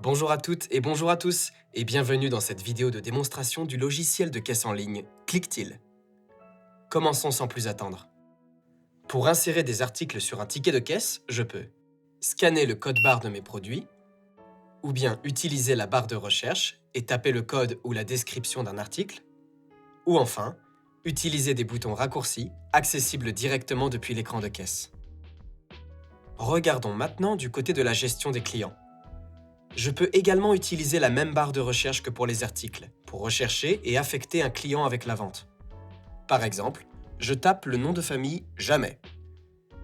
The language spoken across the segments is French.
Bonjour à toutes et bonjour à tous, et bienvenue dans cette vidéo de démonstration du logiciel de caisse en ligne Clicktil. Commençons sans plus attendre. Pour insérer des articles sur un ticket de caisse, je peux scanner le code barre de mes produits, ou bien utiliser la barre de recherche et taper le code ou la description d'un article, ou enfin, utiliser des boutons raccourcis accessibles directement depuis l'écran de caisse. Regardons maintenant du côté de la gestion des clients. Je peux également utiliser la même barre de recherche que pour les articles, pour rechercher et affecter un client avec la vente. Par exemple, je tape le nom de famille Jamais.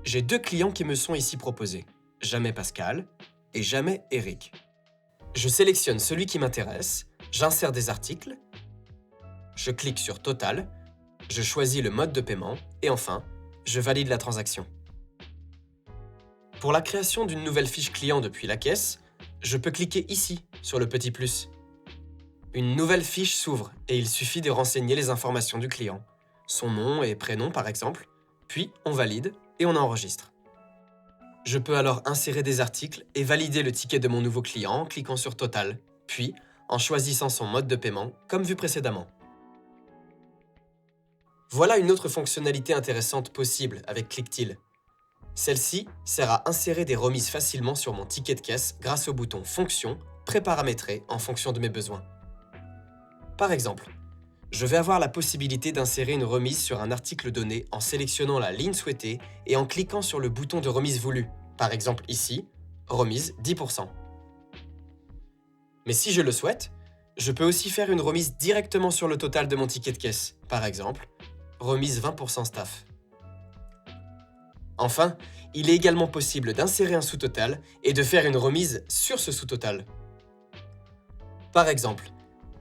J'ai deux clients qui me sont ici proposés, Jamais Pascal et Jamais Eric. Je sélectionne celui qui m'intéresse, j'insère des articles, je clique sur Total, je choisis le mode de paiement et enfin, je valide la transaction. Pour la création d'une nouvelle fiche client depuis la caisse, je peux cliquer ici, sur le petit plus. Une nouvelle fiche s'ouvre et il suffit de renseigner les informations du client, son nom et prénom par exemple, puis on valide et on enregistre. Je peux alors insérer des articles et valider le ticket de mon nouveau client en cliquant sur Total, puis en choisissant son mode de paiement comme vu précédemment. Voilà une autre fonctionnalité intéressante possible avec Clicktil. Celle-ci sert à insérer des remises facilement sur mon ticket de caisse grâce au bouton Fonction préparamétré en fonction de mes besoins. Par exemple, je vais avoir la possibilité d'insérer une remise sur un article donné en sélectionnant la ligne souhaitée et en cliquant sur le bouton de remise voulu, par exemple ici, remise 10%. Mais si je le souhaite, je peux aussi faire une remise directement sur le total de mon ticket de caisse, par exemple, remise 20% staff. Enfin, il est également possible d'insérer un sous-total et de faire une remise sur ce sous-total. Par exemple,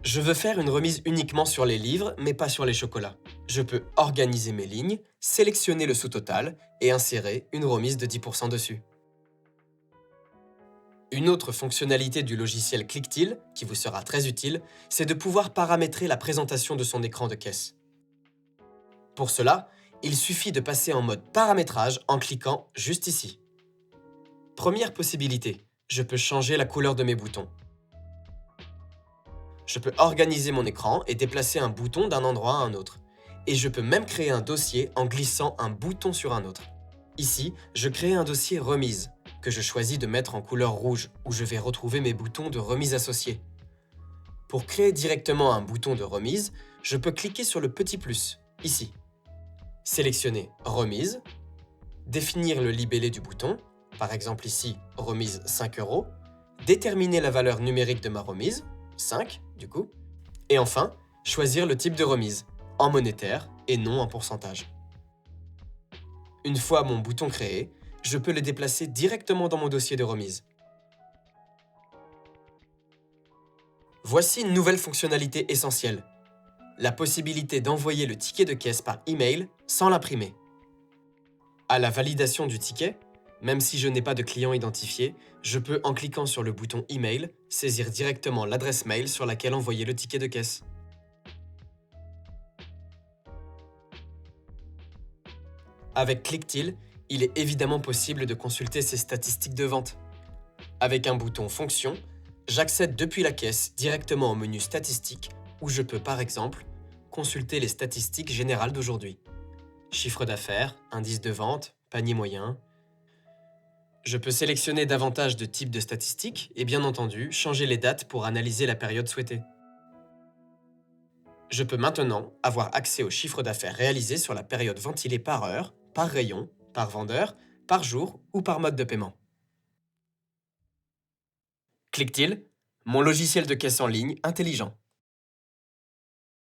je veux faire une remise uniquement sur les livres, mais pas sur les chocolats. Je peux organiser mes lignes, sélectionner le sous-total et insérer une remise de 10% dessus. Une autre fonctionnalité du logiciel Clicktil, qui vous sera très utile, c'est de pouvoir paramétrer la présentation de son écran de caisse. Pour cela, il suffit de passer en mode paramétrage en cliquant juste ici. Première possibilité, je peux changer la couleur de mes boutons. Je peux organiser mon écran et déplacer un bouton d'un endroit à un autre. Et je peux même créer un dossier en glissant un bouton sur un autre. Ici, je crée un dossier remise, que je choisis de mettre en couleur rouge, où je vais retrouver mes boutons de remise associés. Pour créer directement un bouton de remise, je peux cliquer sur le petit plus, ici. Sélectionner Remise, définir le libellé du bouton, par exemple ici, remise 5 €, déterminer la valeur numérique de ma remise, 5 du coup, et enfin, choisir le type de remise, en monétaire et non en pourcentage. Une fois mon bouton créé, je peux le déplacer directement dans mon dossier de remise. Voici une nouvelle fonctionnalité essentielle, la possibilité d'envoyer le ticket de caisse par email sans l'imprimer. À la validation du ticket, même si je n'ai pas de client identifié, je peux, en cliquant sur le bouton email, saisir directement l'adresse mail sur laquelle envoyer le ticket de caisse. Avec Clicktil, il est évidemment possible de consulter ses statistiques de vente. Avec un bouton Fonction, j'accède depuis la caisse directement au menu Statistiques où je peux par exemple consulter les statistiques générales d'aujourd'hui. Chiffre d'affaires, indice de vente, panier moyen. Je peux sélectionner davantage de types de statistiques et bien entendu changer les dates pour analyser la période souhaitée. Je peux maintenant avoir accès au chiffre d'affaires réalisé sur la période ventilée par heure, par rayon, par vendeur, par jour ou par mode de paiement. Clicktil, mon logiciel de caisse en ligne intelligent.